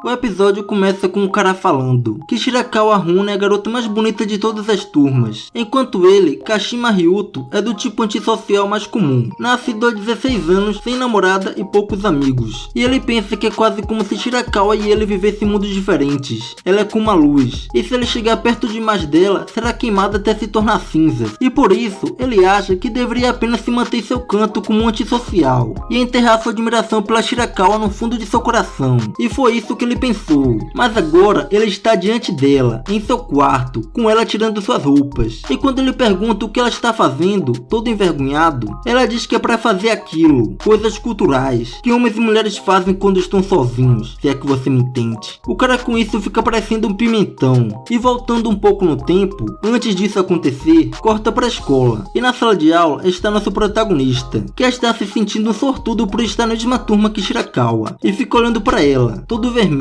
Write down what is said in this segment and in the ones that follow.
O episódio começa com um cara falando que Shirakawa Runa é a garota mais bonita de todas as turmas, enquanto ele, Kashima Ryuto, é do tipo antissocial mais comum, nascido há 16 anos, sem namorada e poucos amigos. E ele pensa que é quase como se Shirakawa e ele vivessem mundos diferentes. Ela é como a luz, e se ele chegar perto demais dela, será queimada até se tornar cinza. E por isso, ele acha que deveria apenas se manter em seu canto como um antissocial, e enterrar sua admiração pela Shirakawa no fundo de seu coração. E foi isso que ele pensou, mas agora ele está diante dela, em seu quarto, com ela tirando suas roupas. E quando ele pergunta o que ela está fazendo, todo envergonhado, ela diz que é para fazer aquilo, coisas culturais, que homens e mulheres fazem quando estão sozinhos, se é que você me entende. O cara com isso fica parecendo um pimentão. E voltando um pouco no tempo, antes disso acontecer, corta para a escola. E na sala de aula está nosso protagonista, que está se sentindo um sortudo por estar na mesma turma que Shirakawa, e fica olhando para ela, todo vermelho.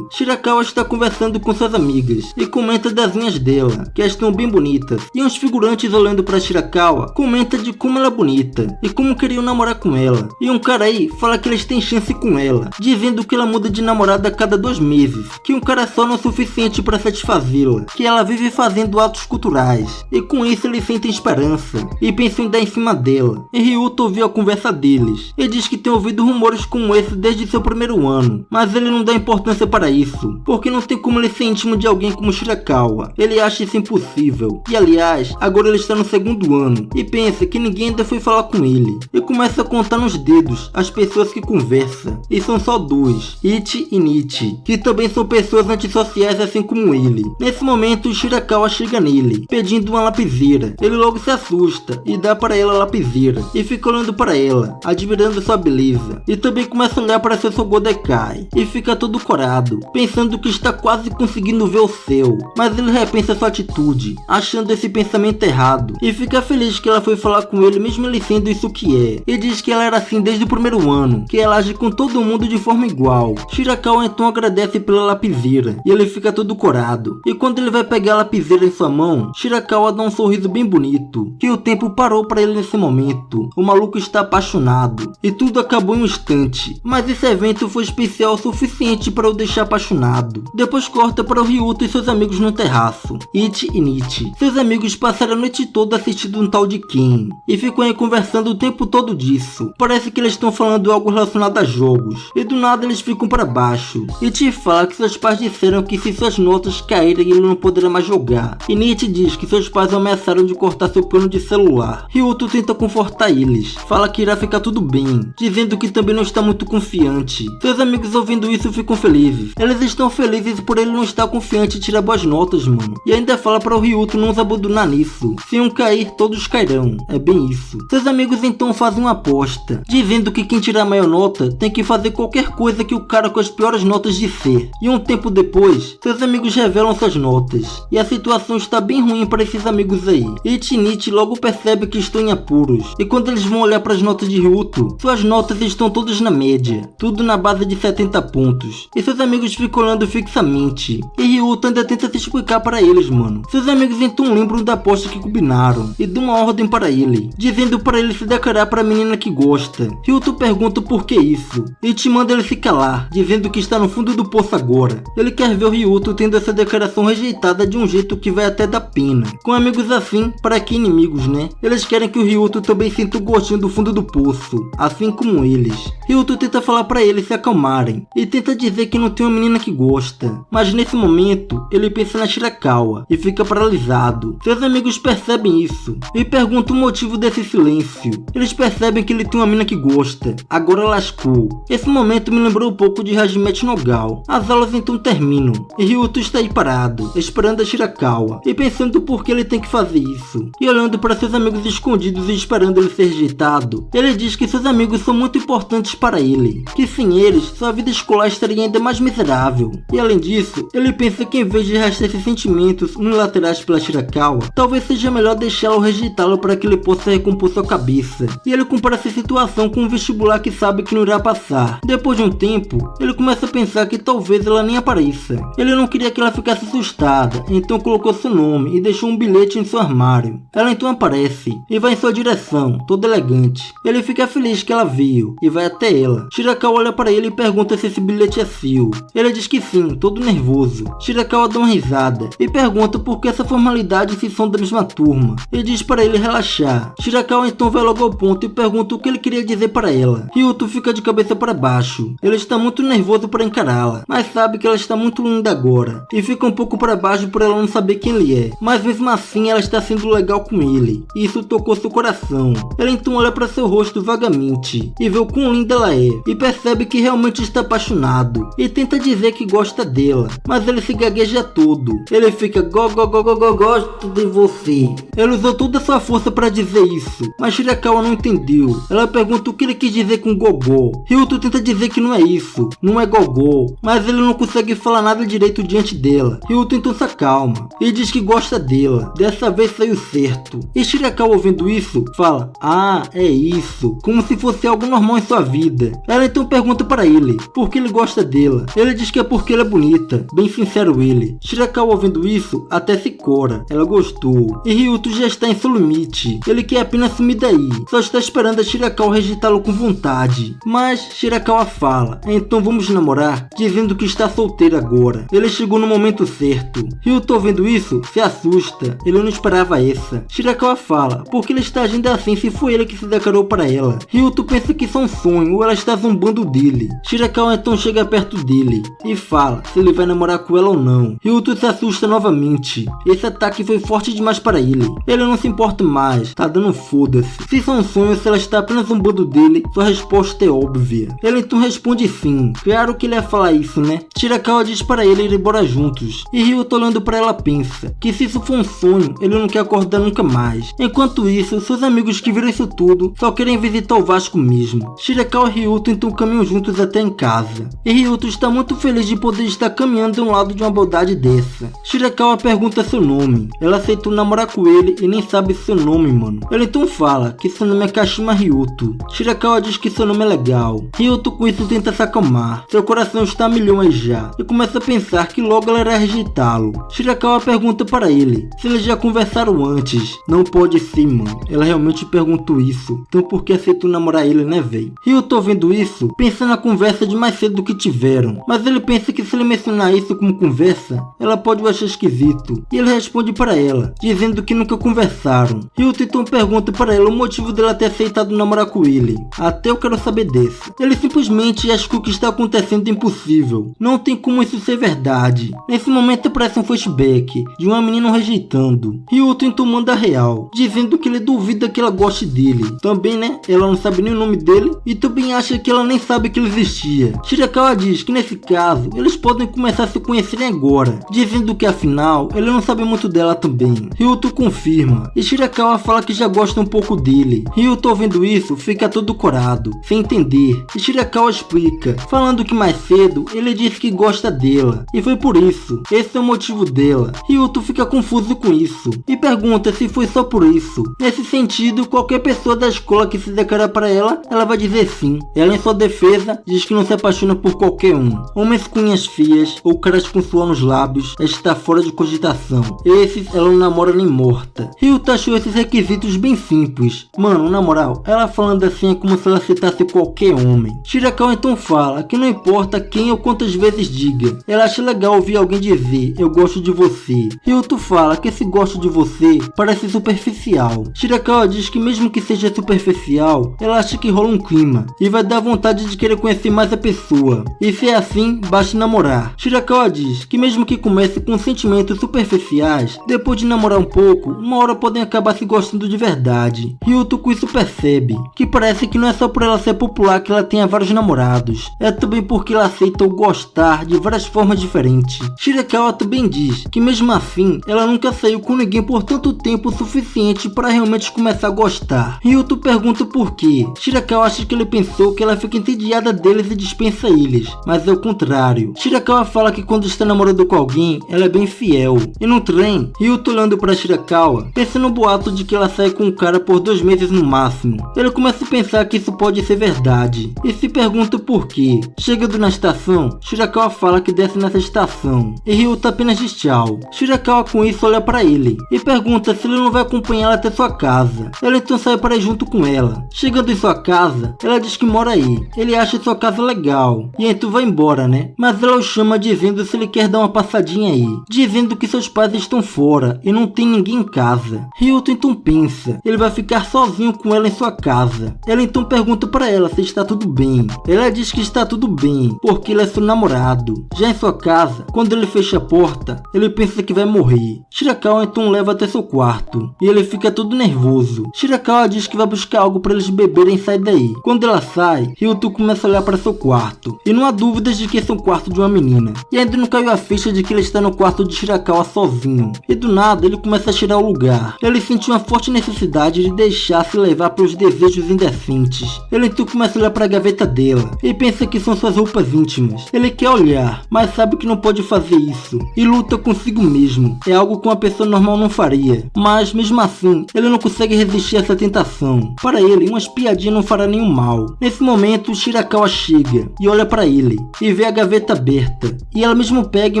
Shirakawa está conversando com suas amigas e comenta das unhas dela, que estão bem bonitas, e uns figurantes olhando para Shirakawa comenta de como ela é bonita e como queriam namorar com ela. E um cara aí fala que eles têm chance com ela, dizendo que ela muda de namorada a cada 2 meses, que um cara só não é suficiente para satisfazê-la, que ela vive fazendo atos culturais, e com isso eles sentem esperança e pensam em dar em cima dela. E Ryuto ouviu a conversa deles e diz que tem ouvido rumores como esse desde seu primeiro ano, mas ele não dá importância para isso, porque não tem como ele ser íntimo de alguém como Shirakawa. Ele acha isso impossível. E aliás, agora ele está no 2º ano e pensa que ninguém ainda foi falar com ele. E começa a contar nos dedos as pessoas que conversa. E são só 2, Ichi e Nichi, que também são pessoas antissociais assim como ele. Nesse momento, Shirakawa chega nele, pedindo uma lapiseira. Ele logo se assusta e dá para ela a lapiseira. E fica olhando para ela, admirando sua beleza. E também começa a olhar para seu Sogodekai. E fica todo corado, pensando que está quase conseguindo ver o céu, mas ele repensa sua atitude, achando esse pensamento errado, e fica feliz que ela foi falar com ele mesmo ele sendo isso que é, e diz que ela era assim desde o primeiro ano, que ela age com todo mundo de forma igual. Shirakawa então agradece pela lapiseira, e ele fica todo corado, e quando ele vai pegar a lapiseira em sua mão, Shirakawa dá um sorriso bem bonito, que o tempo parou para ele nesse momento. O maluco está apaixonado, e tudo acabou em um instante, mas esse evento foi especial o suficiente para o deixar apaixonado. Depois corta para o Ryuto e seus amigos no terraço, Ichi e Nichi. Seus amigos passaram a noite toda assistindo um tal de Ken, e ficam aí conversando o tempo todo disso. Parece que eles estão falando algo relacionado a jogos, e do nada eles ficam para baixo. Ichi fala que seus pais disseram que se suas notas caírem ele não poderá mais jogar, e Nichi diz que seus pais ameaçaram de cortar seu plano de celular. Ryuto tenta confortar eles, fala que irá ficar tudo bem, dizendo que também não está muito confiante. Seus amigos ouvindo isso ficam felizes. Eles estão felizes por ele não estar confiante e tirar boas notas, mano. E ainda fala para o Ryuto não se abandonar nisso. Se um cair, todos cairão. É bem isso. Seus amigos então fazem uma aposta, dizendo que quem tirar a maior nota tem que fazer qualquer coisa que o cara com as piores notas disser. E um tempo depois, seus amigos revelam suas notas. E a situação está bem ruim para esses amigos aí. Ichi e Nichi logo percebe que estão em apuros. E quando eles vão olhar para as notas de Ryuto, suas notas estão todas na média. Tudo na base de 70 pontos. E seus amigos ficam olhando fixamente, e Ryuto ainda tenta se explicar para eles, mano. Seus amigos então lembram da aposta que combinaram, e dão uma ordem para ele, dizendo para ele se declarar para a menina que gosta. Ryuto pergunta por que isso, e te manda ele se calar, dizendo que está no fundo do poço agora. Ele quer ver o Ryuto tendo essa declaração rejeitada de um jeito que vai até dar pena. Com amigos assim, para que inimigos, né? Eles querem que o Ryuto também sinta o gostinho do fundo do poço, assim como eles. Ryuto tenta falar para eles se acalmarem, e tenta dizer que não tem uma menina que gosta, mas nesse momento ele pensa na Shirakawa e fica paralisado. Seus amigos percebem isso e perguntam o motivo desse silêncio. Eles percebem que ele tem uma menina que gosta. Agora lascou. Esse momento me lembrou um pouco de Hajime no Gal. As aulas então terminam e Ryuto está aí parado, esperando a Shirakawa e pensando por que ele tem que fazer isso. E olhando para seus amigos escondidos e esperando ele ser rejeitado, ele diz que seus amigos são muito importantes para ele, que sem eles sua vida escolar estaria ainda mais miserável. E além disso, ele pensa que em vez de arrastar esses sentimentos unilaterais pela Shirakawa, talvez seja melhor deixá-lo ou rejeitá-lo para que ele possa recompor sua cabeça. E ele compara essa situação com um vestibular que sabe que não irá passar. Depois de um tempo, ele começa a pensar que talvez ela nem apareça. Ele não queria que ela ficasse assustada, então colocou seu nome e deixou um bilhete em seu armário. Ela então aparece e vai em sua direção, toda elegante. Ele fica feliz que ela veio e vai até ela. Shirakawa olha para ele e pergunta se esse bilhete é seu. desafio. Ele diz que sim, todo nervoso. Shirakawa dá uma risada e pergunta por que essa formalidade se são da mesma turma. Ele diz para ele relaxar. Shirakawa então vai logo ao ponto e pergunta o que ele queria dizer para ela. Ryuto fica de cabeça para baixo. Ele está muito nervoso para encará-la, mas sabe que ela está muito linda agora. E fica um pouco para baixo por ela não saber quem ele é. Mas mesmo assim ela está sendo legal com ele. E isso tocou seu coração. Ela então olha para seu rosto vagamente e vê o quão linda ela é. E percebe que realmente está apaixonado. E tenta dizer que gosta dela, mas ele se gagueja todo. Ele fica gosto de você. Ele usou toda a sua força para dizer isso, mas Shirakawa não entendeu. Ela pergunta o que ele quis dizer com gogó. Ryuto tenta dizer que não é isso, não é gogó, mas ele não consegue falar nada direito diante dela. Ryuto então se acalma e diz que gosta dela. Dessa vez saiu certo. E Shirakawa, ouvindo isso, fala: ah, é isso, como se fosse algo normal em sua vida. Ela então pergunta para ele por que ele gosta dela. Ele diz que é porque ela é bonita, bem sincero ele. Shirakawa, ouvindo isso, até se cora. Ela gostou. E Ryuto já está em seu limite. Ele quer apenas sumir daí, só está esperando a Shirakawa rejeitá-lo com vontade. Mas Shirakawa fala: então vamos namorar, dizendo que está solteira agora. Ele chegou no momento certo. Ryuto, ouvindo isso, se assusta. Ele não esperava essa. Shirakawa fala: por que ele está agindo assim se foi ele que se declarou para ela? Ryuto pensa que isso é um sonho ou ela está zombando dele. Shirakawa então chega perto dele e fala se ele vai namorar com ela ou não. Ryuto se assusta novamente. Esse ataque foi forte demais para ele. Ele não se importa mais, tá dando foda-se. Se isso é um sonho, se ela está apenas zombando dele, sua resposta é óbvia. Ele então responde sim. Claro que ele ia falar isso, né? Shirakawa diz para ele ir embora juntos. E Ryuto, olhando para ela, pensa que se isso for um sonho, ele não quer acordar nunca mais. Enquanto isso, seus amigos que viram isso tudo só querem visitar o Vasco mesmo. Shirakawa e Ryuto então caminham juntos até em casa. E Ryuto está muito feliz de poder estar caminhando ao lado de uma beldade dessa. Shirakawa pergunta seu nome. Ela aceitou namorar com ele e nem sabe seu nome, mano. Ele então fala que seu nome é Kashima Ryuto. Shirakawa diz que seu nome é legal. Ryuto com isso tenta se acalmar. Seu coração está a milhões já. E começa a pensar que logo ela irá rejeitá-lo. Shirakawa pergunta para ele se eles já conversaram antes. Não pode ser, mano. Ela realmente perguntou isso. Então por que aceitou namorar ele, né, véi? Ryuto, vendo isso, pensa na conversa de mais cedo que tiveram. Mas ele pensa que se ele mencionar isso como conversa, ela pode o achar esquisito. E ele responde para ela, dizendo que nunca conversaram. Ryuto então pergunta para ela o motivo dela ter aceitado namorar com ele. Até eu quero saber desse. Ele simplesmente acha que o que está acontecendo é impossível. Não tem como isso ser verdade. Nesse momento aparece um flashback de uma menina rejeitando. Ryuto então manda real, dizendo que ele duvida que ela goste dele. Também, né? Ela não sabe nem o nome dele e também acha que ela nem sabe que ele existia. Shirakawa diz que nesse caso, eles podem começar a se conhecerem agora, dizendo que afinal, ele não sabe muito dela também. Ryuto confirma e Shirakawa fala que já gosta um pouco dele. Ryuto, ouvindo isso, fica todo corado, sem entender. E Shirakawa explica, falando que mais cedo ele disse que gosta dela e foi por isso. Esse é o motivo dela. Ryuto fica confuso com isso e pergunta se foi só por isso. Nesse sentido, qualquer pessoa da escola que se declarar para ela, ela vai dizer sim. Ela, em sua defesa, diz que não se apaixona por qualquer um. Homens com unhas feias ou caras com suor nos lábios está fora de cogitação. Esses ela não namora nem morta. Ryuto achou esses requisitos bem simples. Mano, na moral, ela falando assim é como se ela aceitasse qualquer homem. Shirakawa então fala que não importa quem ou quantas vezes diga, ela acha legal ouvir alguém dizer eu gosto de você. Ryuto fala que esse gosto de você parece superficial. Shirakawa diz que mesmo que seja superficial, ela acha que rola um clima e vai dar vontade de querer conhecer mais a pessoa. E se é assim, basta namorar. Shirakawa diz que mesmo que comece com sentimentos superficiais, depois de namorar um pouco, uma hora podem acabar se gostando de verdade. Ryuto com isso percebe que parece que não é só por ela ser popular que ela tenha vários namorados, é também porque ela aceita o gostar de várias formas diferentes. Shirakawa também diz que mesmo assim, ela nunca saiu com ninguém por tanto tempo suficiente para realmente começar a gostar. Ryuto pergunta por quê. Shirakawa acha que ele pensou que ela fica entediada deles e dispensa eles, mas é o contrário. Shirakawa fala que quando está namorando com alguém, ela é bem fiel. E no trem, Ryuto, olhando para Shirakawa, pensa no boato de que ela sai com um cara por 2 meses no máximo. Ele começa a pensar que isso pode ser verdade e se pergunta por quê. Chegando na estação, Shirakawa fala que desce nessa estação e Ryuto apenas diz tchau. Shirakawa com isso olha para ele e pergunta se ele não vai acompanhá-la até sua casa. Ela então sai para ir junto com ela. Chegando em sua casa, ela diz que mora aí. Ele acha sua casa legal e então vai vai embora, né? Mas ela o chama dizendo se ele quer dar uma passadinha aí, dizendo que seus pais estão fora e não tem ninguém em casa. Ryuto então pensa, ele vai ficar sozinho com ela em sua casa. Ela então pergunta para ela se está tudo bem. Ela diz que está tudo bem, porque ele é seu namorado. Já em sua casa, quando ele fecha a porta, ele pensa que vai morrer. Shirakawa então o leva até seu quarto, e ele fica todo nervoso. Shirakawa diz que vai buscar algo para eles beberem e sair daí. Quando ela sai, Ryuto começa a olhar para seu quarto, e não há dúvidas de que esse é um quarto de uma menina. E ainda não caiu a ficha de que ele está no quarto de Shirakawa sozinho. E do nada, ele começa a cheirar o lugar. Ele sente uma forte necessidade de deixar-se levar pelos desejos indecentes. Ele então começa a olhar para a gaveta dela, e pensa que são suas roupas íntimas. Ele quer olhar, mas sabe que não pode fazer isso, e luta consigo mesmo. É algo que uma pessoa normal não faria, mas mesmo assim, ele não consegue resistir a essa tentação. Para ele, uma espiadinha não fará nenhum mal. Nesse momento, Shirakawa chega e olha para ele, e vê a gaveta aberta, e ela mesmo pega e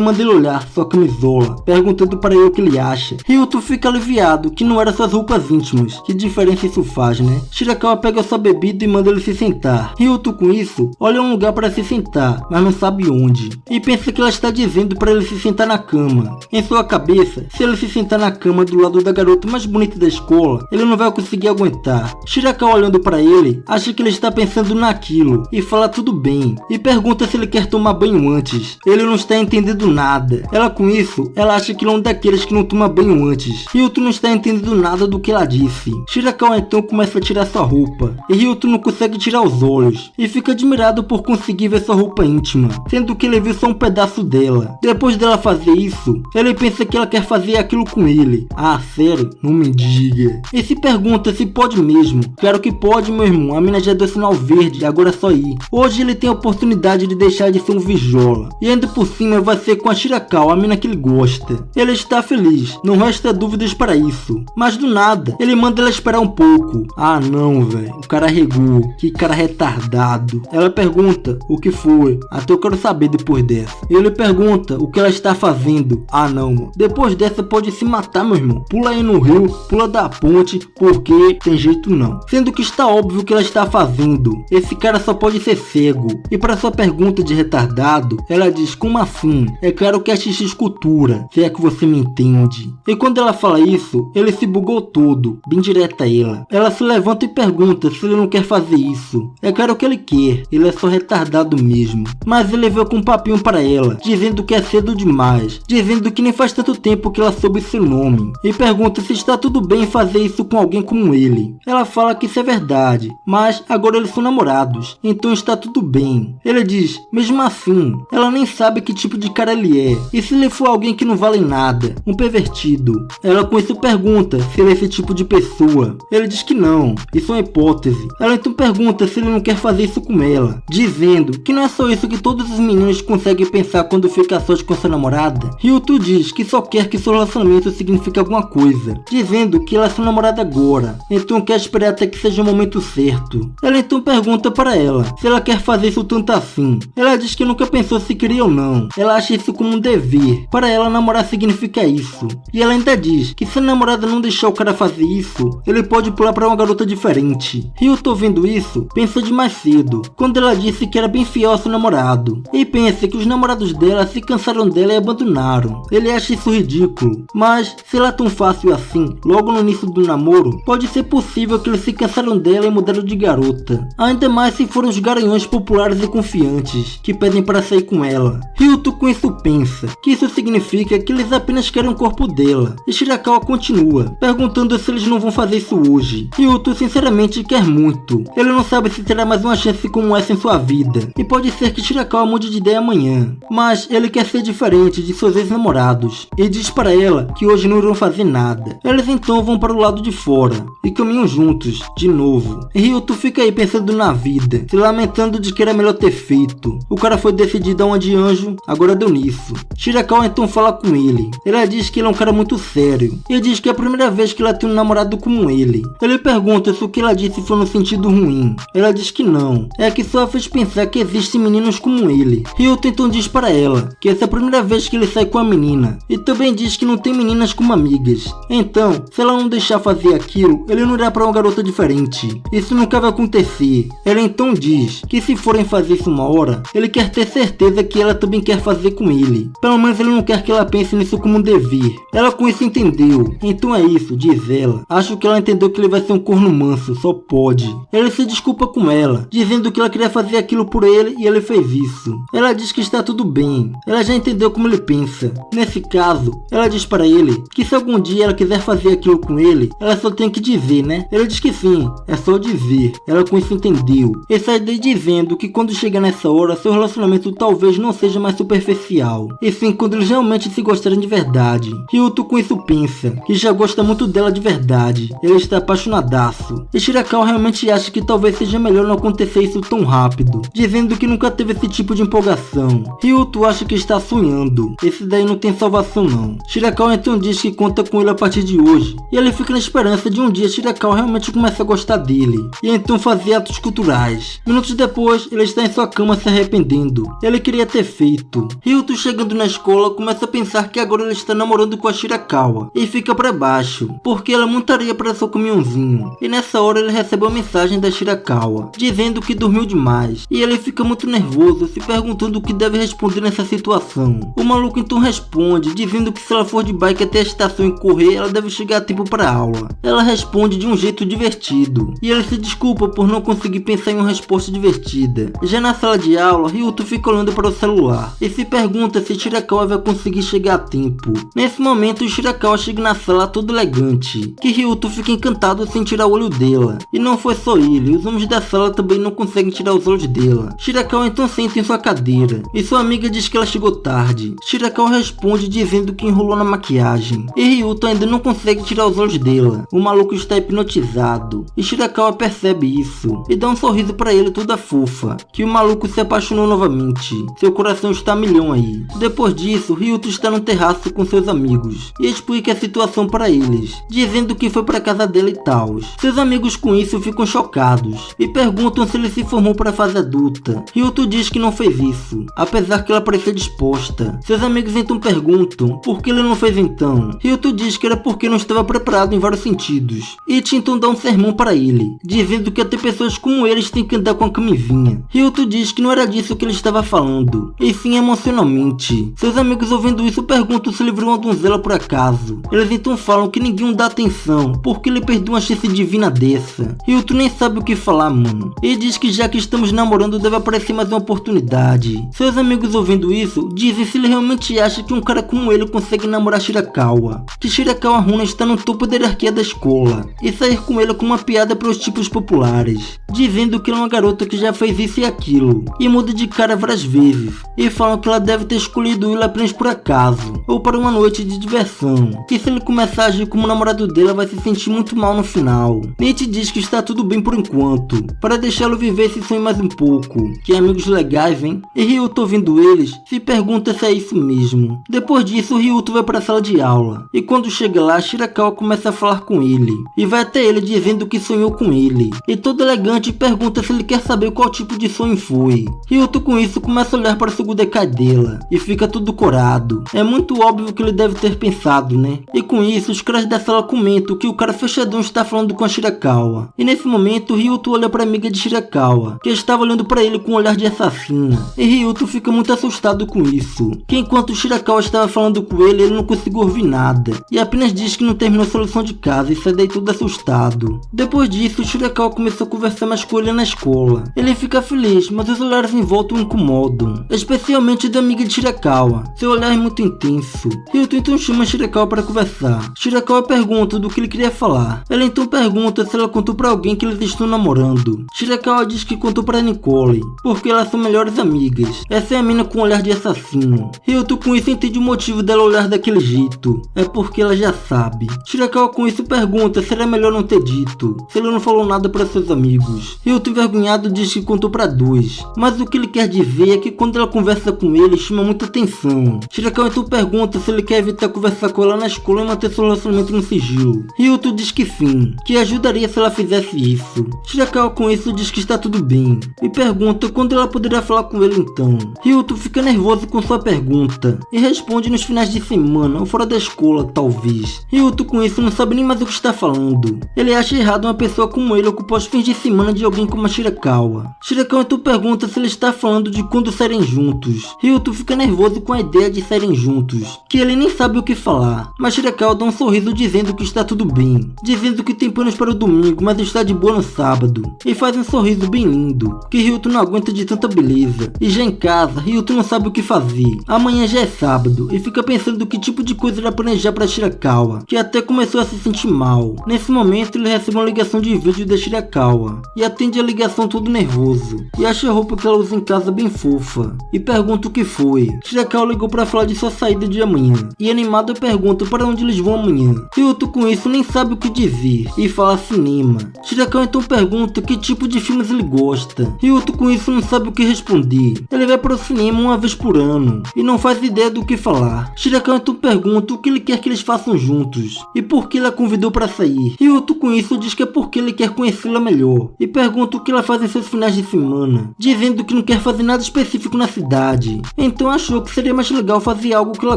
manda ele olhar sua camisola, perguntando para ele o que ele acha. Ryuto fica aliviado que não eram suas roupas íntimas. Que diferença isso faz, né? Shirakawa pega sua bebida e manda ele se sentar. Ryuto com isso, olha um lugar para se sentar, mas não sabe onde, e pensa que ela está dizendo para ele se sentar na cama. Em sua cabeça, se ele se sentar na cama do lado da garota mais bonita da escola, ele não vai conseguir aguentar. Shirakawa olhando para ele, acha que ele está pensando naquilo, e fala tudo bem, e pergunta se ele quer tomar banho antes. Ele não está entendendo nada. Ela com isso, ela acha que ele é um daqueles que não toma banho antes. Ryuto não está entendendo nada do que ela disse. Shirakawa então começa a tirar sua roupa, e Ryuto não consegue tirar os olhos, e fica admirado por conseguir ver sua roupa íntima, sendo que ele viu só um pedaço dela. Depois dela fazer isso, ele pensa que ela quer fazer aquilo com ele. Ah, sério? Não me diga. E se pergunta se pode mesmo. Claro que pode, meu irmão. A mina já deu sinal verde, agora é só ir. Hoje ele tem a oportunidade de deixar de ser um virjola, e ainda por cima vai ser com a Shirakawa, a mina que ele gosta. Ele está feliz, não resta dúvidas para isso. Mas do nada, ele manda ela esperar um pouco. Ah não, velho, o cara regou. Que cara retardado. Ela pergunta o que foi. Até eu quero saber depois dessa. Ele pergunta o que ela está fazendo. Ah não, mano. Depois dessa pode se matar, meu irmão. Pula aí no rio, pula da ponte, porque tem jeito não. Sendo que está óbvio o que ela está fazendo. Esse cara só pode ser cego. E para sua pergunta de retardado, ela diz, como assim? É claro que é xixi escultura, se é que você me entende. E quando ela fala isso, ele se bugou todo, bem direta a ela. Ela se levanta e pergunta se ele não quer fazer isso. É claro que ele quer, ele é só retardado mesmo. Mas ele veio com um papinho para ela, dizendo que é cedo demais, dizendo que nem faz tanto tempo que ela soube seu nome, e pergunta se está tudo bem fazer isso com alguém como ele. Ela fala que isso é verdade, mas agora eles são namorados, então está tudo bem. Ele diz, mesmo assim, ela nem sabe que tipo de cara ele é, e se ele for alguém que não vale nada, um pervertido. Ela com isso pergunta se ele é esse tipo de pessoa. Ele diz que não, isso é uma hipótese. Ela então pergunta se ele não quer fazer isso com ela, dizendo que não é só isso que todos os meninos conseguem pensar quando fica a sós com sua namorada. Ryuto diz que só quer que seu relacionamento signifique alguma coisa, dizendo que ela é sua namorada agora, então quer esperar até que seja o momento certo. Ela então pergunta para ela se ela quer fazer isso tanto assim. Ela diz que nunca pensou se queria ou não. Ela acha isso como um dever. Para ela, namorar significa isso. E ela ainda diz que se a namorada não deixar o cara fazer isso, ele pode pular para uma garota diferente. Ryuto vendo isso, pensou demais cedo, quando ela disse que era bem fiel ao seu namorado, e pensa que os namorados dela se cansaram dela e abandonaram. Ele acha isso ridículo, mas se ela é tão fácil assim, logo no início do namoro, pode ser possível que eles se cansaram dela e mudaram de garota. Ainda mais se foram os garanhões populares e confiantes, que pedem para sair com ela. Ryuto com isso pensa que isso significa que eles apenas querem o corpo dela, e Shirakawa continua, perguntando se eles não vão fazer isso hoje. Ryuto sinceramente quer muito. Ele não sabe se terá mais uma chance como essa em sua vida, e pode ser que Shirakawa mude de ideia amanhã, mas ele quer ser diferente de seus ex-namorados, e diz para ela que hoje não irão fazer nada. Eles então vão para o lado de fora, e caminham juntos, de novo. E Ryuto fica aí pensando na vida, se lamentando de que era melhor ter feito. O cara foi decidido a uma de anjo, agora deu nisso. Shirakawa então fala com ele. Ela diz que ele é um cara muito sério, e diz que é a primeira vez que ela tem um namorado como ele. Ele pergunta se o que ela disse foi no sentido ruim. Ela diz que não, é que só a fez pensar que existem meninos como ele. Ryuto então diz para ela que essa é a primeira vez que ele sai com a menina, e também diz que não tem meninas como amigas. Então, se ela não deixar fazer aquilo, ele não irá para uma garota diferente. Isso nunca vai acontecer. Ela então diz que se forem fazer isso uma hora, hora, ele quer ter certeza que ela também quer fazer com ele. Pelo menos ele não quer que ela pense nisso como um dever. Ela com isso entendeu. Então é isso, diz ela. Acho que ela entendeu que ele vai ser um corno manso, só pode. Ele se desculpa com ela, dizendo que ela queria fazer aquilo por ele e ele fez isso. Ela diz que está tudo bem. Ela já entendeu como ele pensa. Nesse caso, ela diz para ele que se algum dia ela quiser fazer aquilo com ele, ela só tem que dizer, né? Ele diz que sim, é só dizer. Ela com isso entendeu. E sai daí dizendo que quando chegar nessa hora, seu relacionamento talvez não seja mais superficial, e sim quando eles realmente se gostarem de verdade. Ryuto com isso pensa que já gosta muito dela de verdade. Ele está apaixonadaço. E Shirakawa realmente acha que talvez seja melhor não acontecer isso tão rápido, dizendo que nunca teve esse tipo de empolgação. Ryuto acha que está sonhando. Esse daí não tem salvação não. Shirakawa então diz que conta com ele a partir de hoje, e ele fica na esperança de um dia Shirakawa realmente começar a gostar dele, e então fazer atos culturais. Minutos depois, ele está em sua cama se arrependendo. Ele queria ter feito. Ryuto, chegando na escola, começa a pensar que agora ele está namorando com a Shirakawa, e fica para baixo, porque ela montaria para seu caminhãozinho. E nessa hora ele recebe uma mensagem da Shirakawa, dizendo que dormiu demais, e ele fica muito nervoso, se perguntando o que deve responder nessa situação. O maluco então responde, dizendo que se ela for de bike até a estação e correr, ela deve chegar a tempo para aula. Ela responde de um jeito divertido, e ele se desculpa por não conseguir pensar em uma resposta divertida. Já na sala de aula, Ryuto fica olhando para o celular, e se pergunta se Shirakawa vai conseguir chegar a tempo. Nesse momento, Shirakawa chega na sala todo elegante, que Ryuto fica encantado sem tirar o olho dela. E não foi só ele, os homens da sala também não conseguem tirar os olhos dela. Shirakawa então senta em sua cadeira, e sua amiga diz que ela chegou tarde. Shirakawa responde dizendo que enrolou na maquiagem, e Ryuto ainda não consegue tirar os olhos dela. O maluco está hipnotizado, e Shirakawa percebe isso, e dá um sorriso para ele toda fofa, que o maluco se apaixonou novamente. Seu coração está a milhão aí. Depois disso, Ryuto está no terraço com seus amigos, e explica a situação para eles, dizendo que foi para casa dela e tal. Seus amigos com isso ficam chocados, e perguntam se ele se formou para a fase adulta. Ryuto diz que não fez isso, apesar que ela parecia disposta. Seus amigos então perguntam por que ele não fez então. Ryuto diz que era porque não estava preparado em vários sentidos. Ichi então dá um sermão para ele, dizendo que até pessoas como eles têm que andar com a camisinha. Ryuto diz que não era disso que ele estava falando, e sim emocionalmente. Seus amigos ouvindo isso perguntam se ele virou uma donzela por acaso. Eles então falam que ninguém dá atenção, porque ele perdeu uma chance divina dessa. Ryuto nem sabe o que falar, mano. Ele diz que já que estamos namorando deve aparecer mais uma oportunidade. Seus amigos ouvindo isso dizem se ele realmente acha que um cara como ele consegue namorar Shirakawa, que Shirakawa Runa está no topo da hierarquia da escola, e sair com ele com uma piada para os tipos populares, dizendo que ela é uma garota que já fez isso e aquilo, e muda de cara várias vezes, e falam que ela deve ter escolhido ele apenas por acaso, ou para uma noite de diversão, que se ele começar a agir como namorado dela vai se sentir muito mal no final. Nietzsche diz que está tudo bem por enquanto, para deixá-lo viver esse sonho mais um pouco. Que amigos legais, hein? E Ryuto, ouvindo eles, se pergunta se é isso mesmo. Depois disso, Ryuto vai para a sala de aula, e quando chega lá, Shirakawa começa a falar com ele, e vai até ele dizendo que sonhou com ele, e todo elegante pergunta se ele quer saber qual tipo de sonho foi. Ryuto com isso começa a olhar para o Sugudekai dela, e fica tudo corado. É muito óbvio que ele deve ter pensado, né? E com isso, os caras da sala comentam que o cara fechadão está falando com a Shirakawa. E nesse momento, Ryuto olha para a amiga de Shirakawa, que estava olhando para ele com um olhar de assassina. E Ryuto fica muito assustado com isso, que enquanto Shirakawa estava falando com ele, ele não conseguiu ouvir nada, e apenas diz que não terminou sua lição de casa e sai daí todo assustado. Depois disso, Shirakawa começou a conversar mais com ele na escola. Ele fica feliz, mas os olhares em volta o incomodam, especialmente da amiga de Shirakawa. Seu olhar é muito intenso. Ryuto então chama Shirakawa para conversar. Shirakawa pergunta do que ele queria falar. Ela então pergunta se ela contou para alguém que eles estão namorando. Shirakawa diz que contou para Nicole, porque elas são melhores amigas. Essa é a mina com um olhar de assassino. Ryuto com isso entende o motivo dela olhar daquele jeito. É porque ela já sabe. Shirakawa com isso pergunta se era melhor não ter dito, se ele não falou nada para seus amigos. Ryuto envergonhado diz que contou para dois, mas o que ele quer dizer é que quando ela conversa com ele, chama muita atenção. Shirakawa então pergunta se ele quer evitar conversar com ela na escola e manter seu relacionamento no sigilo. Ryuto diz que sim, que ajudaria se ela fizesse isso. Shirakawa com isso diz que está tudo bem, e pergunta quando ela poderia falar com ele então. Ryuto fica nervoso com sua pergunta, e responde nos finais de semana ou fora da escola, talvez. Ryuto com isso não sabe nem mais o que está falando. Ele acha errado uma pessoa como ele ocupar os fins de semana de alguém como a Shirakawa. Shirakawa então pergunta se ele está falando de quando saírem juntos. Ryuto fica nervoso com a ideia de saírem juntos, que ele nem sabe o que falar, mas Shirakawa dá um sorriso dizendo que está tudo bem, dizendo que tem planos para o domingo, mas está de boa no sábado, e faz um sorriso bem lindo, que Ryuto não aguenta de tanta beleza. E já em casa, Ryuto não sabe o que fazer. Amanhã já é sábado, e fica pensando que tipo de coisa irá planejar para Shirakawa, que até começou a se sentir mal. Nesse momento, ele recebe uma ligação de vídeo da Shirakawa, e atende a ligação todo nervoso, e acha a roupa que ela usa em casa bem fofa, e pergunta o que foi. Shirakawa ligou para falar de sua saída de amanhã, e animado pergunta para onde eles vão amanhã. Ryuto com isso nem sabe o que dizer, e fala cinema. Shirakawa então pergunta que tipo de filmes ele gosta. Ryuto com isso não sabe o que responder. Ele vai para o cinema uma vez por ano, e não faz ideia do que falar. Shirakawa então pergunta o que ele quer que eles façam juntos, e por que ele a convidou para sair. Ryuto com isso diz que é porque ele quer conhecê-la melhor, e pergunta o que ela faz em seus finais de semana, dizendo que não quer fazer nada específico na cidade, então achou que seria mais legal fazer algo que ela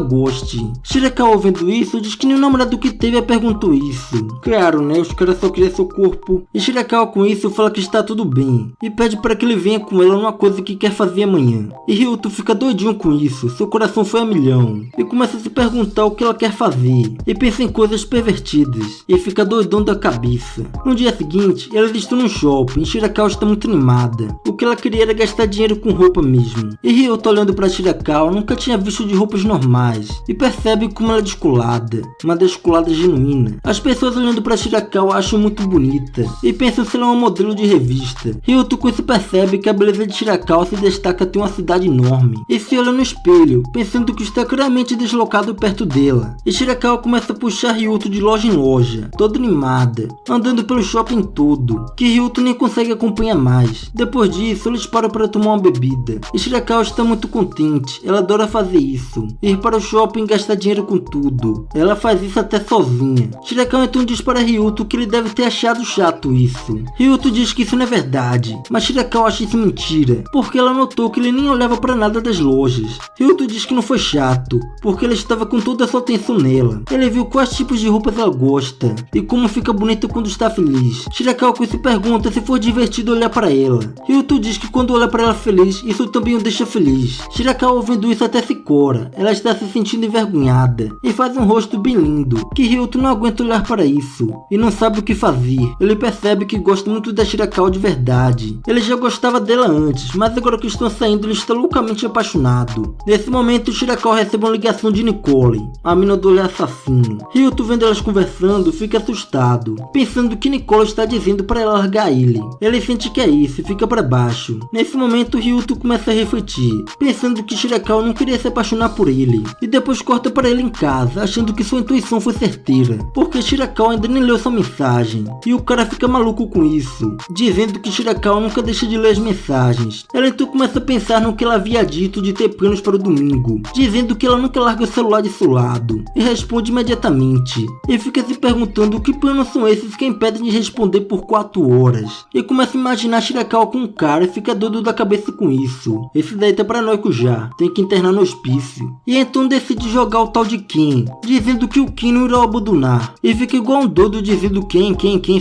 goste. Shirakawa ouvindo isso diz que nenhum namorado que teve a perguntou isso. Claro, né, os caras só queriam seu corpo. E Shirakawa com isso fala que está tudo bem, e pede para que ele venha com ela numa coisa que quer fazer amanhã. E Ryuto fica doidinho com isso, seu coração foi a milhão, e começa a se perguntar o que ela quer fazer, e pensa em coisas pervertidas, e fica doidão da cabeça. No dia seguinte, eles estão no shopping, e Shirakawa está muito animada. O que ela queria era gastar dinheiro com roupa mesmo. E Ryuto olhando para Shirakawa nunca tinha visto de roupas normais, e percebe como ela é descolada, uma descolada genuína. As pessoas olhando para Shirakawa acham muito bonita, e pensam se ela é uma modelo de revista. Ryuto com isso percebe que a beleza de Shirakawa se destaca até uma cidade enorme, e se olha no espelho, pensando que está claramente deslocado perto dela. E Shirakawa começa a puxar Ryuto de loja em loja, toda animada, andando pelo shopping todo, que Ryuto nem consegue acompanhar mais. Depois disso, eles param para tomar uma bebida, e Shirakawa está muito contente, ela adora fazer isso, ir para o shopping e gastar dinheiro com tudo. Ela faz isso até sozinha. Shirakawa então diz para Ryuto que ele deve ter achado chato isso. Ryuto diz que isso não é verdade, mas Shirakawa acha isso mentira, porque ela notou que ele nem olhava para nada das lojas. Ryuto diz que não foi chato, porque ele estava com toda a sua atenção nela. Ele viu quais tipos de roupas ela gosta, e como fica bonita quando está feliz. Shirakawa com isso pergunta se for divertido olhar para ela. Ryuto diz que quando olha para ela feliz, isso também o deixa feliz. Shirakawa ouvindo isso até se cora, ela está se sentindo envergonhada, e faz um rosto bem lindo, que Ryuto não aguenta olhar para isso, e não sabe o que fazer. Ele percebe que gosta muito da Shirakawa de verdade. Ele já gostava dela antes, mas agora que estão saindo ele está loucamente apaixonado. Nesse momento Shirakawa recebe uma ligação de Nicole, a mina do olhar assassino. Ryuto vendo elas conversando fica assustado, pensando que Nicole está dizendo para ela largar ele. Ele sente que é isso e fica para baixo. Nesse momento Ryuto começa a refletir, pensando que Shirakawa não queria se apaixonar por ele, e depois corta para ele em casa, achando que sua intuição foi certeira, porque Shirakawa ainda nem leu sua mensagem, e o cara fica maluco com isso, dizendo que Shirakawa nunca deixa de ler as mensagens. Ela então começa a pensar no que ela havia dito de ter planos para o domingo, dizendo que ela nunca larga o celular de seu lado, e responde imediatamente, e fica se perguntando que planos são esses que impedem de responder por 4 horas, e começa a imaginar Shirakawa com um cara e fica doido da cabeça com isso. Esse daí tá paranoico já, tem que internar no hospício. E então decide jogar o tal de Ken, dizendo que o Ken não irá abandonar, e fica igual um doido dizendo Ken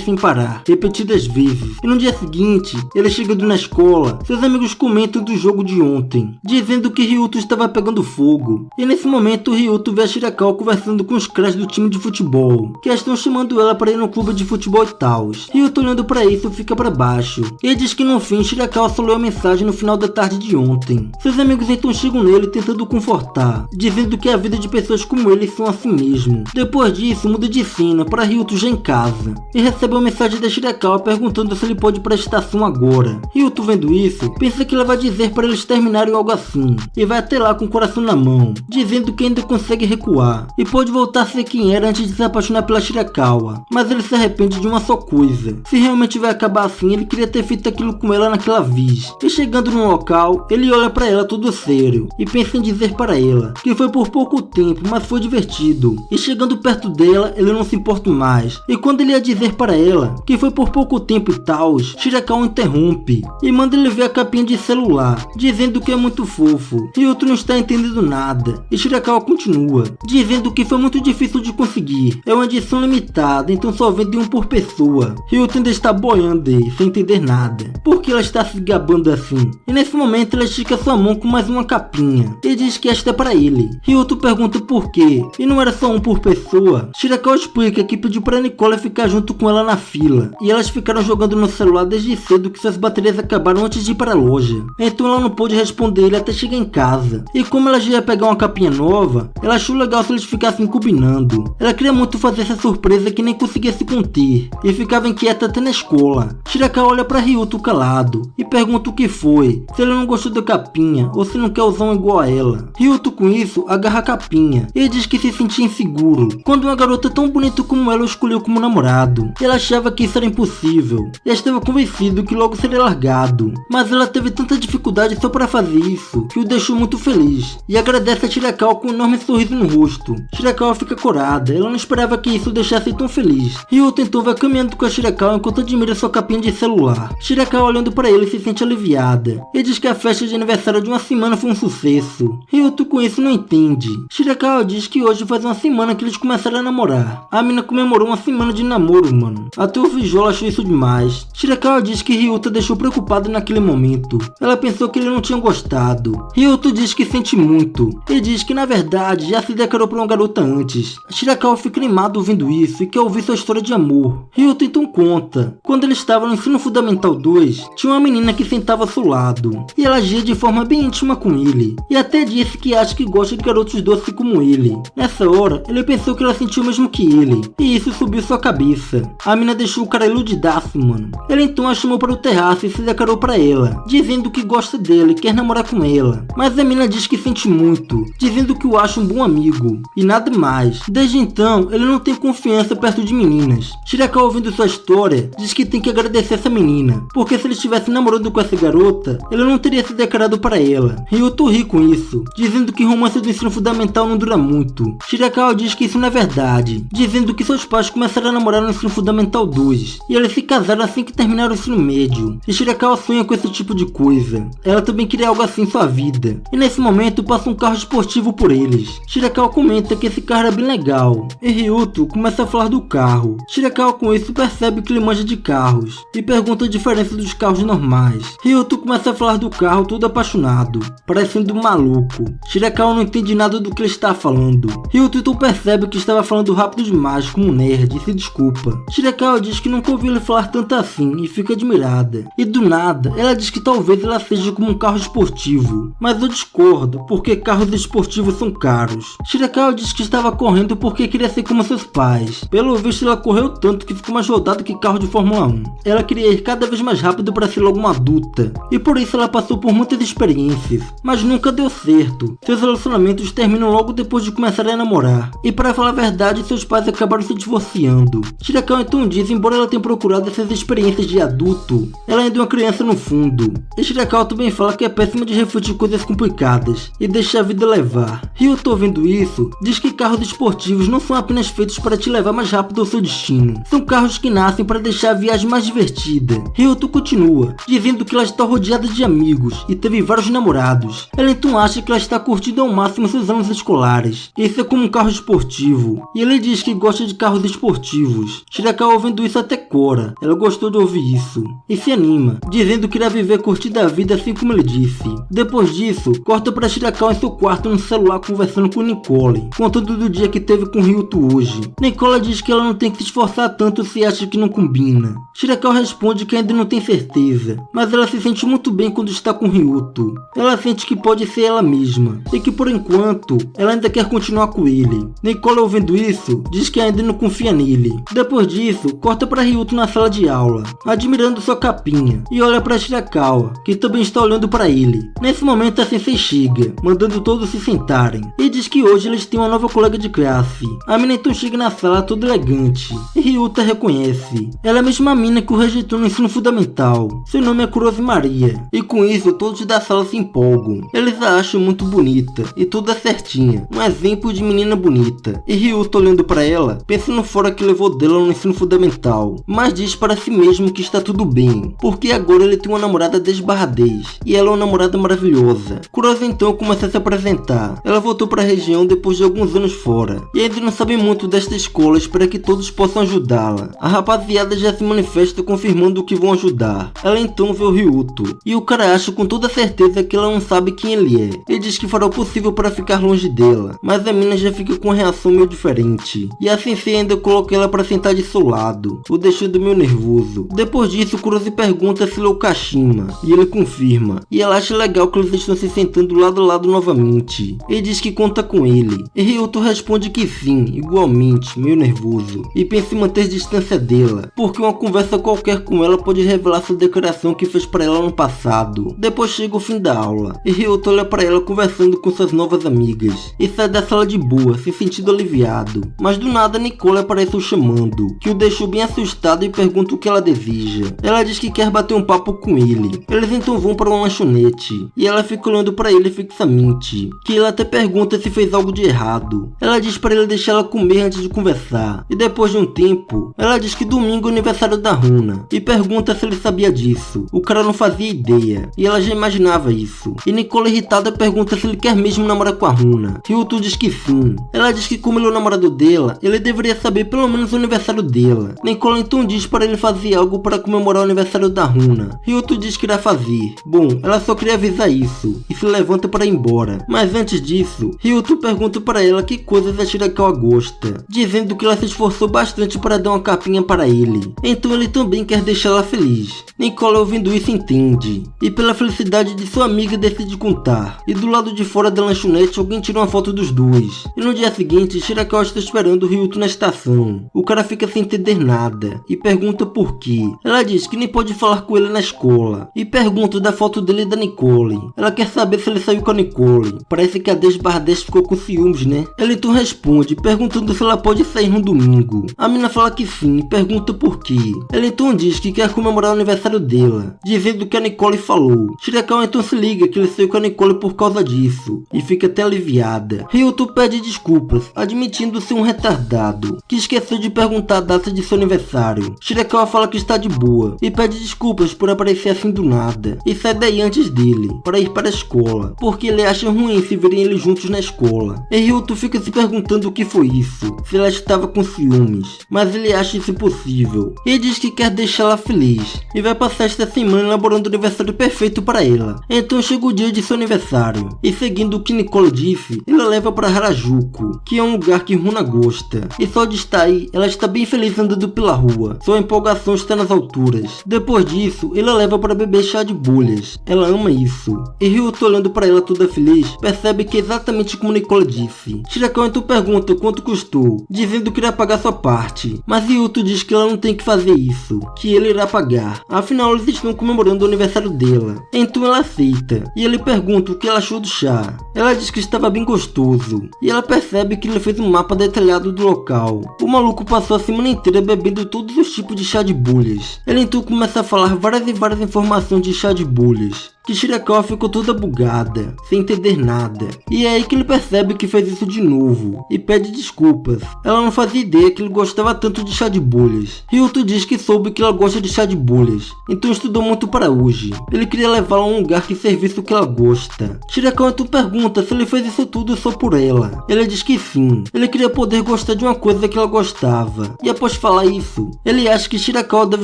sem parar, repetidas vezes. E no dia seguinte, ele chegando na escola, seus amigos comentam do jogo de ontem, dizendo que Ryuto estava pegando fogo. E nesse momento Ryuto vê a Shirakawa conversando com os caras do time de futebol, que estão chamando ela para ir no clube de futebol e tal. Ryuto olhando para isso fica para baixo, e diz que no fim Shirakawa só leu a mensagem no final da tarde de ontem. Seus amigos então chegam nele tentando confortar, dizendo que a vida de pessoas como ele são assim mesmo. Depois disso muda de cena para Ryuto já em casa, e recebe uma mensagem da Shirakawa perguntando se ele pode ir para a estação agora. Ryuto vendo isso, pensa que ela vai dizer para eles terminarem algo assim, e vai até lá com o coração na mão, dizendo que ainda consegue recuar, e pode voltar a ser quem era antes de se apaixonar pela Shirakawa. Mas ele se arrepende de uma só coisa, se realmente vai acabar assim, ele queria ter feito aquilo com ela naquela vez. E chegando no local, ele olha para ela todo sério, e pensa em dizer para ela que foi por pouco tempo, mas foi divertido. E chegando perto dela, ele não se importa mais, e quando ele ia dizer para ela que foi por pouco tempo e tal, Shirakawa interrompe, e manda ele ver a capinha de celular, dizendo que é muito fofo, e outro não está entendendo nada. E Shirakawa continua, dizendo que foi muito difícil de conseguir, é uma edição limitada, então só vende um por pessoa. Ryuto ainda está boiando sem entender nada, porque ela está se gabando falando assim. E nesse momento ela estica sua mão com mais uma capinha e diz que esta é para ele. Ryuto pergunta por quê, e não era só um por pessoa. Shirakawa explica que pediu para Nicole ficar junto com ela na fila, e elas ficaram jogando no celular desde cedo que suas baterias acabaram antes de ir para a loja. Então ela não pôde responder ele até chegar em casa. E como ela já ia pegar uma capinha nova, ela achou legal se eles ficassem combinando. Ela queria muito fazer essa surpresa que nem conseguia se conter, e ficava inquieta até na escola. Shirakawa olha para Ryuto calado e pergunta o que foi, se ele não gostou da capinha ou se não quer usar um igual a ela. Ryuto com isso agarra a capinha e diz que se sentia inseguro quando uma garota tão bonita como ela o escolheu como namorado. Ela achava que isso era impossível e estava convencido que logo seria largado, mas ela teve tanta dificuldade só para fazer isso que o deixou muito feliz e agradece a Shirakawa com um enorme sorriso no rosto. Shirakawa fica corada, ela não esperava que isso o deixasse tão feliz. Ryuto então vai caminhando com a Shirakawa enquanto admira sua capinha de celular. Shirakawa olhando para ele se sente aliviada e diz que a festa de aniversário de uma semana foi um sucesso. Ryuto com isso não entende. Shirakawa diz que hoje faz uma semana que eles começaram a namorar. A mina comemorou uma semana de namoro, mano. Até o Vijola achou isso demais. Shirakawa diz que Ryuto deixou preocupado naquele momento. Ela pensou que ele não tinha gostado. Ryuto diz que sente muito e diz que na verdade já se declarou para uma garota antes. Shirakawa fica animado ouvindo isso e quer ouvir sua história de amor. Ryuto então conta. Quando ele estava no ensino fundamental 2, tinha uma menina que sentava ao seu lado e ela agia de forma bem íntima com ele e até disse que acha que gosta de garotos doces como ele. Nessa hora, ele pensou que ela sentiu o mesmo que ele e isso subiu sua cabeça. A mina deixou o cara iludidaço, mano. Ele então a chamou para o terraço e se declarou para ela, dizendo que gosta dela e quer namorar com ela. Mas a mina diz que sente muito, dizendo que o acha um bom amigo e nada mais. Desde então, ele não tem confiança perto de meninas. Shirakawa, ouvindo sua história, diz que tem que agradecer essa menina, porque se ele estivesse namorando com essa garota, ele não teria se declarado para ela. Ryuto ri com isso, dizendo que romance do ensino fundamental não dura muito. Shirakawa diz que isso não é verdade, dizendo que seus pais começaram a namorar no ensino fundamental 2 e eles se casaram assim que terminaram o ensino médio. E Shirakawa sonha com esse tipo de coisa. Ela também queria algo assim em sua vida. E nesse momento passa um carro esportivo por eles. Shirakawa comenta que esse carro é bem legal e Ryuto começa a falar do carro. Shirakawa com isso percebe que ele manja de carros e pergunta a diferença dos carros normais. Ryuto começa a falar do carro todo apaixonado, parecendo um maluco. Shirakawa não entende nada do que ele está falando. Ryuto então percebe que estava falando rápido demais como um nerd e se desculpa. Shirakawa diz que nunca ouviu ele falar tanto assim e fica admirada. E do nada, ela diz que talvez ela seja como um carro esportivo. Mas eu discordo, porque carros esportivos são caros. Shirakawa diz que estava correndo porque queria ser como seus pais. Pelo visto ela correu tanto que ficou mais rodada que carro de Fórmula 1. Ela queria ir cada vez mais rápido para ser logo uma adulta. E por isso ela passou por muitas experiências, mas nunca deu certo. Seus relacionamentos terminam logo depois de começar a namorar. E para falar a verdade, seus pais acabaram se divorciando. Shirakawa então diz, embora ela tenha procurado essas experiências de adulto, ela ainda é uma criança no fundo. E Shirakawa também fala que é péssima de refletir coisas complicadas e deixar a vida levar. Ryuto, ouvindo isso, diz que carros esportivos não são apenas feitos para te levar mais rápido ao seu destino. São carros que nascem para deixar a viagem mais divertida. Ryuto continua, dizendo que ela está rodeada de amigos e teve vários namorados. Ela então acha que ela está curtindo ao máximo seus anos escolares. Isso é como um carro esportivo. E ele diz que gosta de carros esportivos. Shirakawa, ouvindo isso, até cora. Ela gostou de ouvir isso e se anima, dizendo que irá viver curtindo a vida assim como ele disse. Depois disso, corta para Shirakawa em seu quarto no celular conversando com Nicole, contando do dia que teve com Ryuto hoje. Nicole diz que ela não tem que se esforçar tanto se acha que não combina. Shirakawa responde que ainda não tem certeza, mas ela se sente muito bem quando está com Ryuto. Ela sente que pode ser ela mesma e que por enquanto ela ainda quer continuar com ele. Nicole, ouvindo isso, diz que ainda não confia nele. Depois disso, corta para Ryuto na sala de aula, admirando sua capinha, e olha para Shirakawa, que também está olhando para ele. Nesse momento a sensei chega, mandando todos se sentarem, e diz que hoje eles têm uma nova colega de classe. A mina então chega na sala toda elegante, e Ryuto a reconhece. Ela é a mesma mina que o rejeitou no ensino fundamental. Seu nome é Kurose Maria, e com isso todos da sala se empolgam. Eles a acham muito bonita, e toda certinha, um exemplo de menina bonita. E Ryuto, olhando para ela, pensa no fora que levou dela no ensino fundamental, mas diz para si mesmo que está tudo bem, porque agora ele tem uma namorada 10/10, e ela é uma namorada maravilhosa. Kurose então começa a se apresentar. Ela voltou para a região depois de alguns anos fora, e ainda não sabe muito desta escola, espera que todos possam ajudá-la. A rapaziada já se manifesta confirmando que vão ajudar. Ela então vê o Ryuto Ryuto, e o cara acha com toda certeza que ela não sabe quem ele é. Ele diz que fará o possível para ficar longe dela, mas a mina já fica com uma reação meio diferente, e a sensei ainda coloca ela para sentar de seu lado, o deixando meio nervoso. Depois disso, Kurosi pergunta se ele é o Kashima, e ele confirma, e ela acha legal que eles estão se sentando lado a lado novamente. Ele diz que conta com ele, e Ryuto responde que sim, igualmente, meio nervoso, e pensa em manter distância dela, porque uma conversa qualquer com ela pode revelar sua declaração que fez para ela no passado. Depois chega o fim da aula, e Ryuto olha para ela conversando com suas novas amigas, e sai da sala de boa, se sentindo aliviado. Mas do nada Nicole aparece o chamando, que o deixou bem assustado e pergunta o que ela deseja. Ela diz que quer bater um papo com ele. Eles então vão para uma lanchonete, e ela fica olhando para ele fixamente, que ele até pergunta se fez algo de errado. Ela diz para ele deixar ela comer antes de conversar, e depois de um tempo, ela diz que domingo é o aniversário da Runa, e pergunta se ele sabia disso. O cara não fazia ideia, e ela já imaginava isso. E Nicole, irritada, pergunta se ele quer mesmo namorar com a Runa. Ryuto diz que sim. Ela diz que como ele é o namorado dela, ele deveria saber pelo menos o aniversário dela. Nicole então diz para ele fazer algo para comemorar o aniversário da Runa. Ryuto diz que irá fazer. Bom, ela só queria avisar isso, e se levanta para ir embora. Mas antes disso, Ryuto pergunta para ela que coisas a Shirakawa gosta, dizendo que ela se esforçou bastante para dar uma capinha para ele. Então ele também quer deixá-la feliz. Nicole, ouvindo isso, entende, e pela felicidade de sua amiga decide contar. E do lado de fora da lanchonete alguém tira uma foto dos dois. E no dia seguinte, Shirakawa está esperando o Ryuto na estação. O cara fica sem entender nada e pergunta por quê. Ela diz que nem pode falar com ele na escola, e pergunta da foto dele e da Nicole. Ela quer saber se ele saiu com a Nicole. Parece que a 10/10 ficou com ciúmes, né? Ela então responde, perguntando se ela pode sair no domingo. A mina fala que sim e pergunta por quê. Ela então diz que quer comemorar o aniversário dela, dizendo que a Nicole falou. Shirakawa então se liga que ele saiu com a Nicole por causa disso, e fica até aliviada. Ryuto pede desculpas, admitindo ser um retardado, que esqueceu de perguntar a data de seu aniversário. Shirakawa fala que está de boa, e pede desculpas por aparecer assim do nada, e sai daí antes dele, para ir para a escola, porque ele acha ruim se verem eles juntos na escola. E Ryuto fica se perguntando o que foi isso, se ela estava com ciúmes, mas ele acha isso impossível. E diz que quer deixá-la feliz, e vai passar esta semana elaborando o aniversário perfeito para ela. Então chega o dia de seu aniversário, e seguindo o que Nicole disse, ele a leva para Harajuku, que é um lugar que Runa gosta, e só de estar aí, ela está bem feliz andando pela rua. Sua empolgação está nas alturas. Depois disso, ele a leva para beber chá de bolhas. Ela ama isso. E Ryuto, olhando para ela toda feliz, percebe que é exatamente como Nicole disse. Shirakawa então pergunta quanto custou, dizendo que irá pagar sua parte, mas Ryuto diz que ela não tem que fazer isso, que ele irá pagar. Afinal, eles estão comemorando o aniversário dela. Então ela aceita, e ele pergunta o que ela achou do chá. Ela diz que estava bem gostoso, e ela percebe que ele fez um mapa detalhado do local. O maluco passou a semana inteira bebendo todos os tipos de chá de bolhas. Ele então começa a falar várias e várias informações de chá de bolhas, que Shirakawa ficou toda bugada, sem entender nada. E é aí que ele percebe que fez isso de novo, e pede desculpas. Ela não fazia ideia que ele gostava tanto de chá de bolhas. Ryuto diz que soube que ela gosta de chá de bolhas, então estudou muito para hoje. Ele queria levá-la a um lugar que servisse o que ela gosta. Shirakawa então pergunta se ele fez isso tudo só por ela. Ela diz que sim, ele queria poder gostar de uma coisa que ela gostava. E após falar isso, ele acha que Shirakawa deve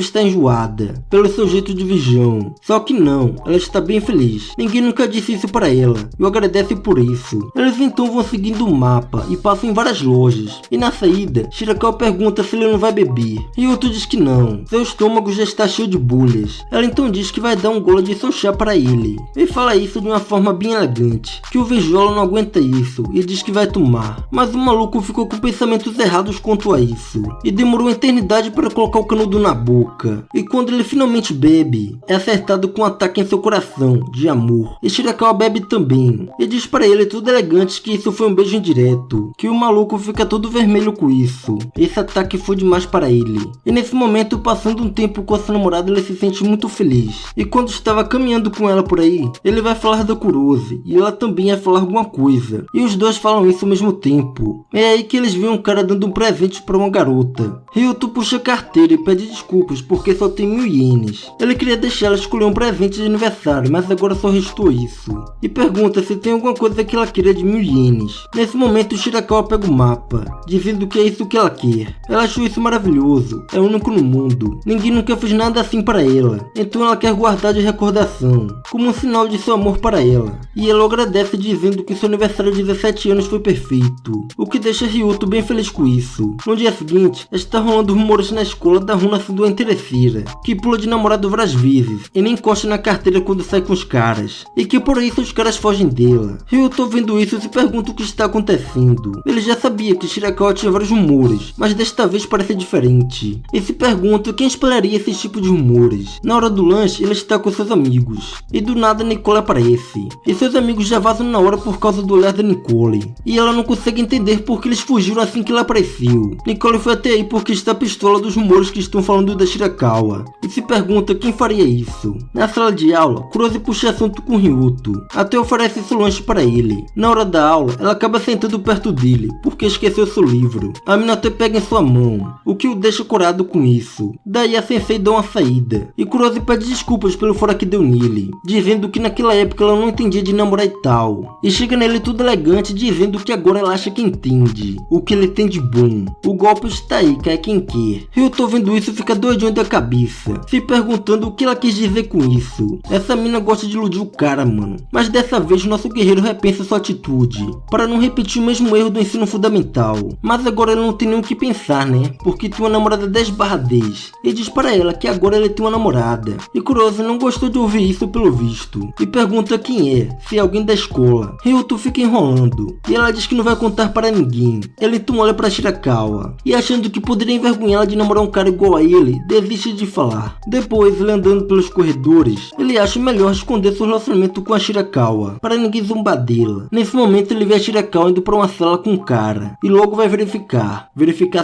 estar enjoada, pelo seu jeito de virgão. Só que não, ela está bem feliz. Ninguém nunca disse isso para ela, e o agradece por isso. Eles então vão seguindo o mapa e passam em várias lojas. E na saída, Shirakawa pergunta se ele não vai beber. Ryuto diz que não, seu estômago já está cheio de bolhas. Ela então diz que vai dar um gole de seu chá para ele. E fala isso de uma forma bem elegante, que o Vijolo não aguenta isso e diz que vai tomar. Mas o maluco ficou com pensamentos errados quanto a isso, e demorou uma eternidade para colocar o canudo na boca. E quando ele finalmente bebe, é acertado com um ataque em seu coração, de amor. E Shirakawa bebe também, e diz para ele tudo elegante que isso foi um beijo indireto, que o maluco fica todo vermelho com isso. Esse ataque foi demais para ele. E nesse momento, passando um tempo com a sua namorada, ele se sente muito feliz. E quando estava caminhando com ela por aí, ele vai falar da Kurosi, e ela também vai falar alguma coisa. E os dois falam isso ao mesmo tempo. É aí que eles veem um cara dando um presente para uma garota. Ryuto puxa a carteira e pede desculpas porque só tem 1000 ienes. Ele queria deixar ela escolher um presente de aniversário, mas agora só restou isso. E pergunta se tem alguma coisa que ela queira de 1000 ienes. Nesse momento Shirakawa pega o mapa, dizendo que é isso que ela quer. Ela achou isso maravilhoso, é único no mundo. Ninguém nunca fez nada assim para ela, então ela quer guardar de recordação, como um sinal de seu amor para ela. E ela agradece dizendo que seu aniversário de 17 anos foi perfeito, o que deixa Ryuto bem feliz com isso. No dia seguinte, está rolando rumores na escola da Runa sendo uma interesseira, que pula de namorado várias vezes e nem encosta na carteira quando sai com os caras, e que por isso os caras fogem dela. Ryuto vendo isso se pergunta o que está acontecendo. Ele já sabia que Shirakawa tinha vários rumores, mas desta vez parece diferente, e se pergunta quem espalharia esse tipo de rumores. Na hora do lanche ele está com seus amigos, e do nada Nicole aparece, e seus amigos já vazam na hora por causa do olhar da Nicole, e ela não consegue entender por que eles fugiram assim que ela apareceu. Nicole foi até aí porque está pistola dos rumores que estão falando da Shirakawa, e se pergunta quem faria isso. Na sala de aula, Kurose puxa assunto com Ryuto, até oferece seu lanche para ele. Na hora da aula, ela acaba sentando perto dele, porque esqueceu seu livro. A mina até pega em sua mão, o que o deixa curado com isso. Daí a sensei dá uma saída, e Kurose pede desculpas pelo fora que deu nele, dizendo que naquela época ela não entendia de namorar e tal. E chega nele tudo elegante, dizendo que agora ela acha que entende o que ele tem de bom. O golpe está aí, cai quem quer. Ryuto vendo isso fica doidinho da cabeça, se perguntando o que ela quis dizer com isso. Essa mina gosta de iludir o cara, mano. Mas dessa vez nosso guerreiro repensa sua atitude, para não repetir o mesmo erro do ensino fundamental. Mas agora ele não tem nem o que pensar, né? Porque tem uma namorada 10/10. E diz para ela que agora ele tem uma namorada. E Kurose não gostou de ouvir isso pelo visto, e pergunta quem é, se é alguém da escola. Ryuto fica enrolando, e ela diz que não vai contar para ninguém. Ele então olha para Shirakawa, e achando que poderia envergonhá-la de namorar um cara igual a ele, desiste de falar. Depois, ele andando pelos corredores, ele acha melhor esconder seu relacionamento com a Shirakawa, para ninguém zombar dela. Nesse momento ele vê a Shirakawa indo para uma sala com um cara, e logo vai verificar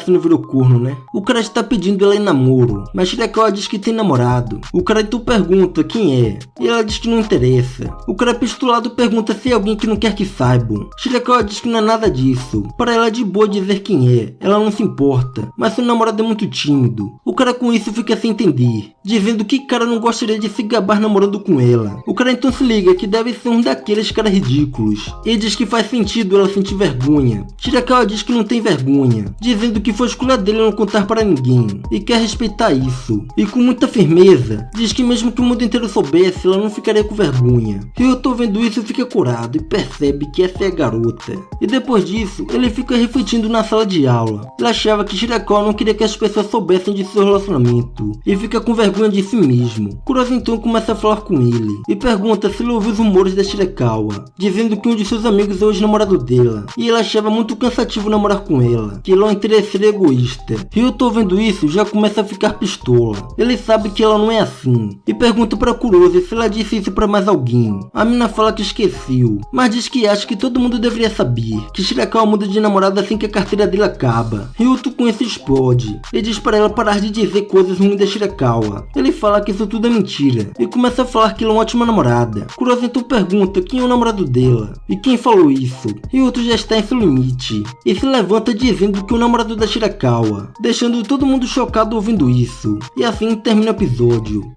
se não virou corno, né? O cara está pedindo ela em namoro, mas Shirakawa diz que tem namorado. O cara então pergunta quem é, e ela diz que não interessa. O cara pistolado pergunta se é alguém que não quer que saibam. Shirakawa diz que não é nada disso, para ela é de boa dizer quem é, ela não se importa, mas seu namorado é muito tímido. O cara com isso fica sem entender, dizendo que cara não gostaria de se gabar namorando com ela. O cara então se liga que deve ser um daqueles caras ridículos, e diz que faz sentido ela sentir vergonha. Shirakawa diz que não tem vergonha, dizendo que foi escolha dele não contar para ninguém, e quer respeitar isso. E com muita firmeza, diz que mesmo que o mundo inteiro soubesse, ela não ficaria com vergonha. Ryuto vendo isso fica curado, e percebe que essa é a garota. E depois disso, ele fica refletindo na sala de aula. Ele achava que Shirakawa não queria que as pessoas soubessem de seu relacionamento, e fica com vergonha de si mesmo. Kurose então começa a falar com ele, e pergunta se ele ouviu os rumores da Shirakawa, dizendo que um de seus amigos é o ex-namorado dela, e ele achava muito cansativo namorar com ela, que ela é um interesseiro egoísta. Ryuto vendo isso já começa a ficar pistola. Ele sabe que ela não é assim, e pergunta para Kurose se ela disse isso para mais alguém. A mina fala que esqueceu, mas diz que acha que todo mundo deveria saber que Shirakawa muda de namorada assim que a carteira dele acaba. Ryuto com isso explode, e diz para ela parar de dizer coisas ruins da Shirakawa. Ele fala que isso tudo é mentira, e começa a falar que ela é uma ótima namorada. Kurose então pergunta quem é o namorado dela, e quem falou isso. Ryuto já está em seu limite, e se levanta dizendo que é o namorado da Shirakawa, deixando todo mundo chocado ouvindo isso. E assim termina o episódio.